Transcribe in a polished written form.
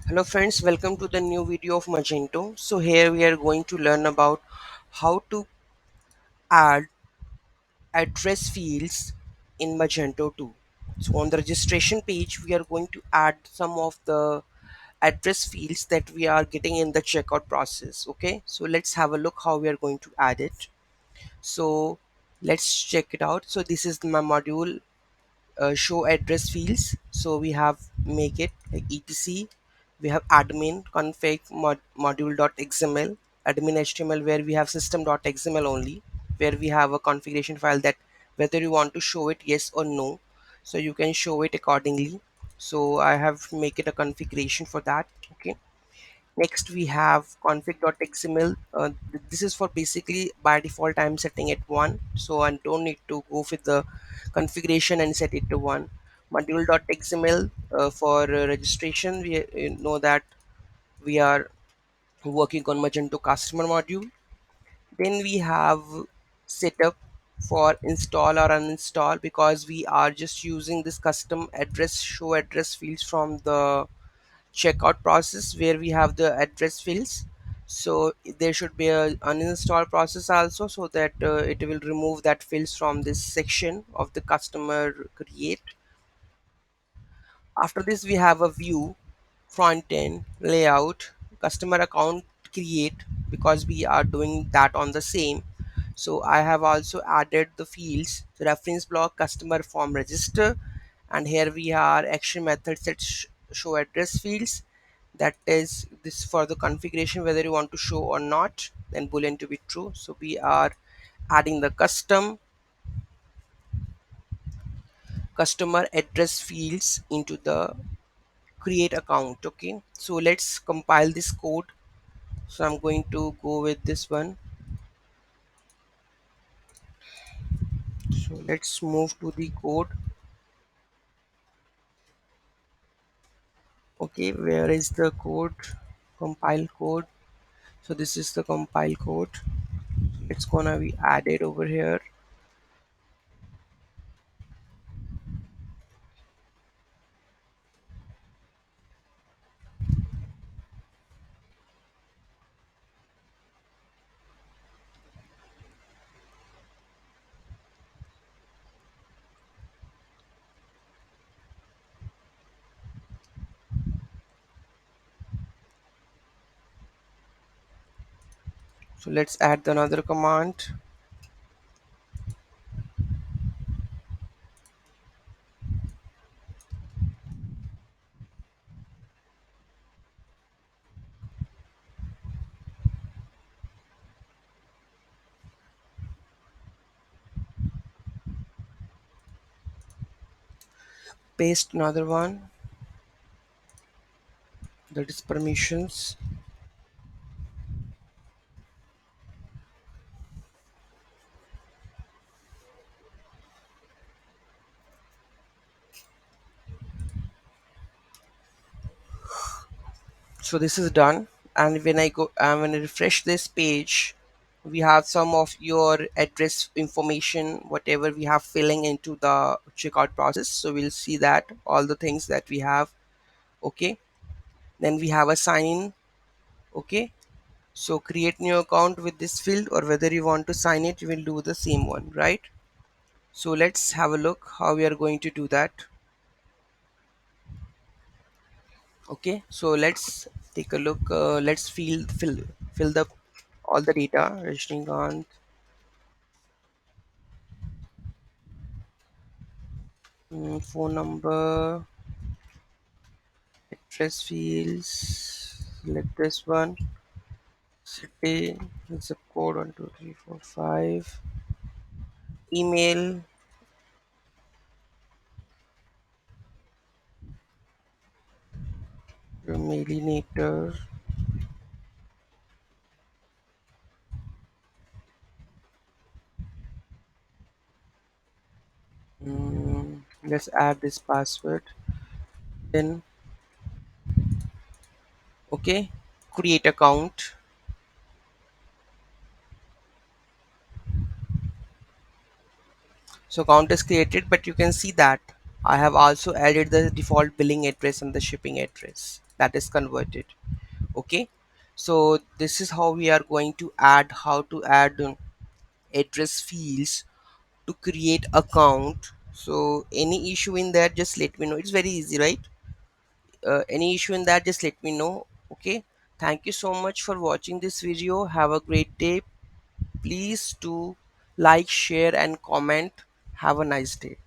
Hello friends, welcome to the new video of Magento. So here we are going to learn about how to add address fields in Magento 2. So on the registration page, we are going to add some of the address fields that we are getting in the checkout process. Okay, so let's have a look how we are going to add it. So let's check it out. So this is my module, show address fields. So we have make it like etc. We have admin config module.xml, admin html, where we have system.xml only, where we have a configuration file that whether you want to show it yes or no, so you can show it accordingly. So I have make it a configuration for that. Okay, next we have config.xml. This is for basically by default I'm setting it 1, so I don't need to go with the configuration and set it to 1. Module.xml, for registration, we know that we are working on Magento customer module. Then we have setup for install or uninstall, because we are just using this custom address show address fields from the checkout process where we have the address fields. So there should be a uninstall process also, so that it will remove that fields from this section of the customer create. After this we have a view, front end, layout, customer account create, because we are doing that on the same. So I have also added the fields reference block, customer form register, and here we are action methods that show address fields. That is this for the configuration whether you want to show or not, then boolean to be true. So we are adding the customer address fields into the create account. Okay, so let's compile this code. So I'm going to go with this one. So let's move to the code. Okay, where is the code? Compile code. So this is the compile code. It's gonna be added over here. So let's add another command. Paste another one, that is permissions. So this is done, and when I go when I refresh this page, we have some of your address information whatever we have filling into the checkout process. So we'll see that all the things that we have. Okay, then we have a sign in. Okay, so create new account with this field, or whether you want to sign it, you will do the same one, right? So let's have a look how we are going to do that. Okay, so let's take a look. Let's fill the all the data. Rajnikant, phone number, address fields. Select this one. City, zip code 12345. Email, your mailinator. Let's add this password. Then okay, create account. So account is created, but you can see that I have also added the default billing address and the shipping address. that is converted. Okay, so this is how we are going to add, how to add address fields to create account. So any issue in that, just let me know. It's very easy, right? Any issue in that, just let me know. Okay, thank you so much for watching this video. Have a great day. Please do like, share and comment. Have a nice day.